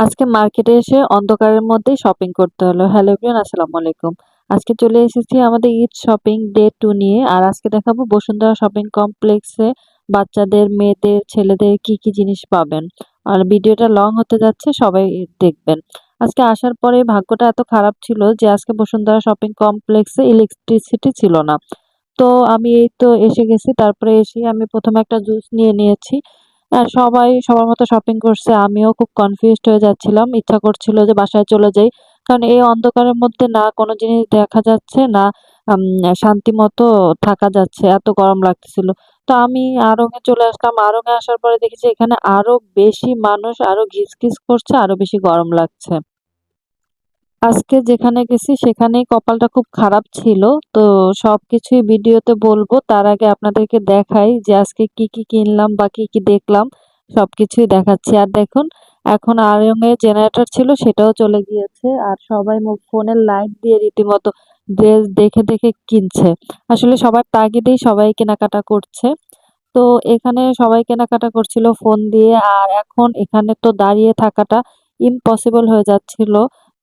আজকে মার্কেটে এসে অন্ধকারের মধ্যেই শপিং করতে হলো। হ্যালো এভরিওয়ান, আসসালামু আলাইকুম। আজকে চলে এসেছি আমাদের ঈদ শপিং ডে 2 নিয়ে। আর আজকে দেখাবো বসুন্ধরা শপিং কমপ্লেক্সে বাচ্চাদের, মেয়েদের, ছেলেদের কি জিনিস পাবেন। আর ভিডিওটা লং হতে যাচ্ছে, সবাই দেখবেন। আজকে আসার পরে ভাগ্যটা এত খারাপ ছিল যে আজকে বসুন্ধরা শপিং কমপ্লেক্সে ইলেকট্রিসিটি ছিল না। তো আমি এই তো এসে গেছি। তারপরে এসেই আমি ১ম এ একটা জুস নিয়ে নিয়েছি। সবাই সবার মতো শপিং করছে। আমিও খুব কনফিউজড হয়ে যাচ্ছিলাম। ইচ্ছা করছিল যে বাসায় চলে যাই। কারণ এই অন্ধকারের মধ্যে না কোনো জিনিস দেখা যাচ্ছে, না আম শান্তিমতো থাকা যাচ্ছে। এত গরম লাগতেছিল। তো আমি আড়ং এ চলে আসলাম। আড়ং এ আসার পরে দেখি যে এখানে আরো বেশি মানুষ, আরো ঘিসঘিস করছে, আরো বেশি গরম লাগছে। আজকে যেখানে গেছি সেখানেই কপালটা খুব খারাপ ছিল। তো সবকিছুই ভিডিওতে বলবো। তার আগে আপনাদেরকে দেখাই যে আজকে কি কিনলাম বা কি দেখলাম, সবকিছুই দেখাচ্ছি। আর দেখুন, এখন আড়ং এ জেনারেটর ছিল সেটাও চলে গিয়েছে। আর সবাই ফোনের লাইট দিয়ে রীতিমতো ড্রেস দেখে কিনছে। আসলে সবার তাগিদেই সবাই কেনাকাটা করছে। তো এখানে সবাই কেনাকাটা করছিল ফোন দিয়ে। আর এখন এখানে তো দাঁড়িয়ে থাকাটা ইম্পসিবল হয়ে যাচ্ছিল।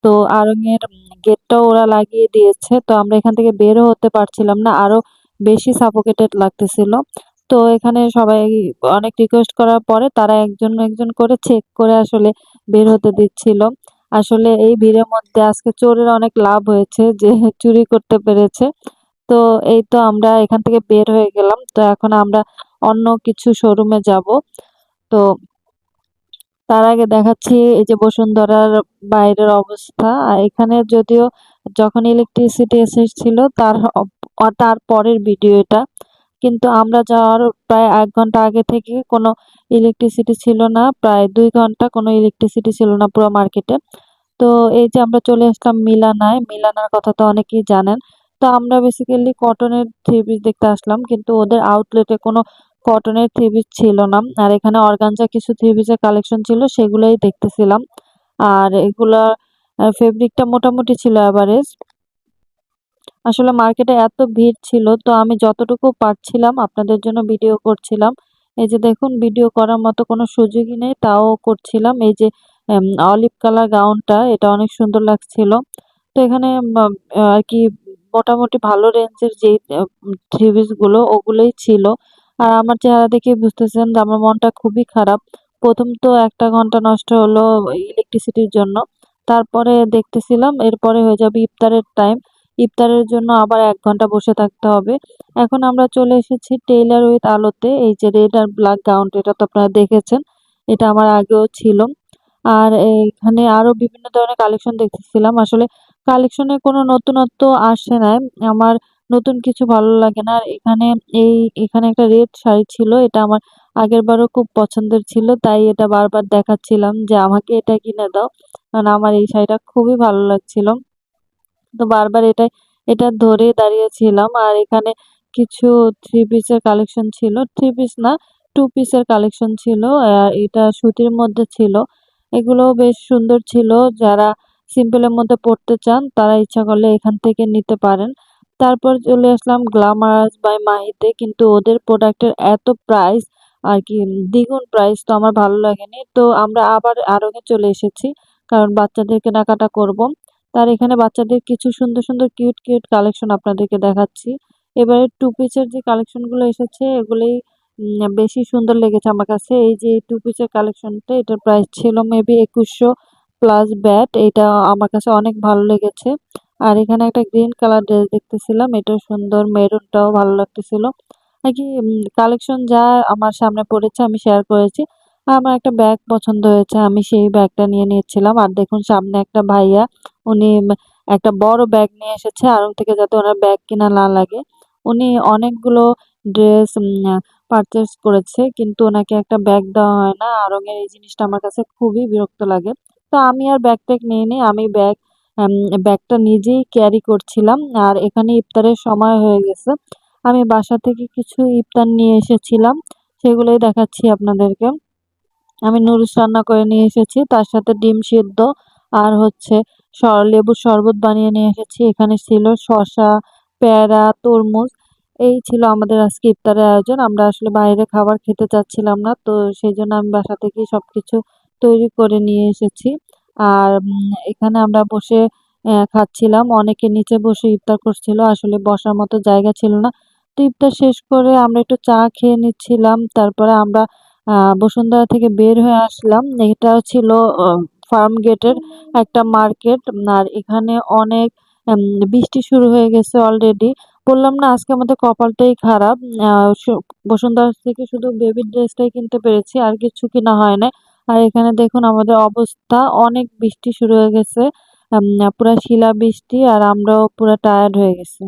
তো আড়ং এর গেটটাও ওরা লাগিয়ে দিয়েছে। তো আমরা এখান থেকে বেরও হতে পারছিলাম না। আরো বেশি সাফোকেটেড লাগতেছিল। তো এখানে সবাই অনেক রিকোয়েস্ট করার পরে তারা একজন করে চেক করে আসলে বের হতে দিচ্ছিল। আসলে এই ভিড়ের মধ্যে আজকে চোরের অনেক লাভ হয়েছে যে চুরি করতে পেরেছে। তো এই তো আমরা এখান থেকে বের হয়ে গেলাম। তো এখন আমরা অন্য কিছু শোরুমে যাবো। তো তার আগে দেখাচ্ছি এই যে বসুন্ধরার বাইরের অবস্থা। আর এখানে যদিও যখন ইলেকট্রিসিটি এসেছিল তার পরের ভিডিও এটা। কিন্তু আমরা যাওয়ার প্রায় ১ ঘন্টা আগে থেকে কোনো ইলেকট্রিসিটি ছিল না। প্রায় ২ ঘন্টা কোনো ইলেকট্রিসিটি ছিল না পুরো মার্কেটে। তো এই যে আমরা চলে আসলাম মিলানায়। মিলানার কথা তো অনেকেই জানেন। তো আমরা বেসিক্যালি কটনের থ্রি পিস দেখতে আসলাম। কিন্তু ওদের আউটলেটে কোনো কটনের থ্রি পিস ছিল না। আর এখানে অর্গানজা কিছু থ্রি পিসের কালেকশন ছিল, সেগুলোই দেখতেছিলাম। আর এগুলার ফেব্রিকটা মোটামুটি ছিল এভারেজ। আসলে মার্কেটে এত ভিড় ছিল, তো আমি যতটুকু পারছিলাম আপনাদের জন্য ভিডিও করছিলাম। এই যে দেখুন, ভিডিও করার মতো কোনো সুযোগই নেই, তাও করছিলাম। এই যে অলিভ কালার গাউনটা, এটা অনেক সুন্দর লাগছিল। তো এখানে আর কি মোটামুটি ভালো রেঞ্জের যেই থ্রি পিস গুলো ওগুলোই ছিল। আর আমার চেহারা দেখে বুঝতেছেন যে আমার মনটা খুবই খারাপ। প্রথম তো ১ ঘন্টা নষ্ট হলো ইলেকট্রিসিটির জন্য। তারপরে দেখতেছিলাম এরপরে হয়ে যাবে ইফতারের টাইম। ইফতারের জন্য আবার ১ ঘন্টা বসে থাকতে হবে। এখন আমরা চলে এসেছি টেইলার উইথ আলোতে। এই যে রেড আর ব্ল্যাক গাউনটা, এটা তো আপনারা দেখেছেন। এটা আমার আগেও ছিল। আর এখানে আরো বিভিন্ন ধরনের কালেকশন দেখতেছিলাম। আসলে কালেকশনে কোনো নতুনত্ব আসে নাই। আমার নতুন কিছু ভালো লাগে না। আর এই এখানে একটা রেড শাড়ি ছিল। এটা আমার আগেরবারও খুব পছন্দের ছিল। তাই এটা বারবার দেখাচ্ছিলাম যে আমাকে এটা কিনে দাও। কারণ আমার এই শাড়িটা খুবই ভালো লাগছিল। তো বারবার এটা ধরেই দাঁড়িয়েছিলাম। আর এখানে কিছু থ্রি পিসের কালেকশন ছিল। থ্রি পিস না, টু পিসের কালেকশন ছিল। এটা সুতির মধ্যে ছিল। এগুলোও বেশ সুন্দর ছিল। যারা সিম্পলের মধ্যে পড়তে চান তারা ইচ্ছা করলে এখান থেকে নিতে পারেন। তারপর চলে আসলাম গ্ল্যামারাস বাই মাহিতে। কিন্তু ওদের প্রোডাক্টের এত প্রাইস, আর কি দ্বিগুণ প্রাইস, তো আমার ভালো লাগেনি। তো আমরা আবার আড়ং-এ চলে এসেছি। কারণ বাচ্চাদের কেনাকাটা করব। তার এখানে বাচ্চাদের কিছু সুন্দর কিউট কালেকশন আপনাদেরকে দেখাচ্ছি। এবারে টু পিসের যে কালেকশন গুলো এসেছে এগুলোই বেশি সুন্দর লেগেছে আমার কাছে। এই যে টু পিসের কালেকশনটা, এটার প্রাইস ছিল মেবি ২১০০ প্লাস ভ্যাট। এটা আমার কাছে অনেক ভালো লেগেছে। আর এখানে একটা গ্রিন কালার ড্রেস দেখতেছিলাম, এটাও সুন্দর, মেরুনটাও ভালো লাগতেছিল। আর কি কালেকশন যা আমার সামনে পড়েছে আমি শেয়ার করেছি। আমার একটা ব্যাগ পছন্দ হয়েছে, আমি সেই ব্যাগটা নিয়ে নিয়েছিলাম। আর দেখুন সামনে একটা ভাইয়া, উনি একটা বড় ব্যাগ নিয়ে এসেছে আড়ং থেকে, যাতে ওনার ব্যাগ কিনা না লাগে। উনি অনেকগুলো ড্রেস পারচেজ করেছে, কিন্তু ওনাকে একটা ব্যাগ দেওয়া হয় না। আড়ং এর এই জিনিসটা আমার কাছে খুবই বিরক্ত লাগে। তো আমি আর ব্যাগ-ট্যাগ নিইনি। আমি আম ব্যাগটা নিজেই ক্যারি করছিলাম। আর এখানে ইফতারের সময় হয়ে গেছে। আমি বাসা থেকে কিছু ইফতার নিয়ে এসেছিলাম। সেগুলোই দেখাচ্ছি আপনাদেরকে। আমি নুডলস রান্না করে নিয়ে এসেছি। তার সাথে ডিম সিদ্ধ আর হচ্ছে লেবুর শরবত বানিয়ে নিয়ে এসেছি। এখানে ছিল শসা, পেয়ারা, তরমুজ। এই ছিল আমাদের আজকে ইফতারের আয়োজন। আমরা আসলে বাইরে খাবার খেতে চাচ্ছিলাম না। তো সেইজন্য আমি বাসা থেকেই সবকিছু তৈরি করে নিয়ে এসেছি। আর এখানে আমরা বসে খাচ্ছিলাম। অনেকে নিচে বসে ইফতার করছিল। আসলে বসার মতো জায়গা ছিল না। তো ইফতার শেষ করে আমরা একটু চা খেয়ে নিচ্ছিলাম। তারপরে আমরা বসুন্ধরা থেকে বের হয়ে আসলাম। এটা ছিল অ ফার্ম গেটের একটা মার্কেট। আর এখানে অনেক এম বৃষ্টি শুরু হয়ে গেছে অলরেডি। বললাম না আজকে আমাদের কপালটাই খারাপ। আ সু বসুন্ধরা থেকে শুধু বেবির ড্রেসটাই কিনতে পেরেছি। আর কিচ্ছু কিনা হয় নাই। আর এখানে দেখুন আমাদের অবস্থা, অনেক বৃষ্টি শুরু হয়ে গেছে। পুরা শিলাবৃষ্টি আর আমরাও পুরা টায়ার্ড হয়ে গেছি।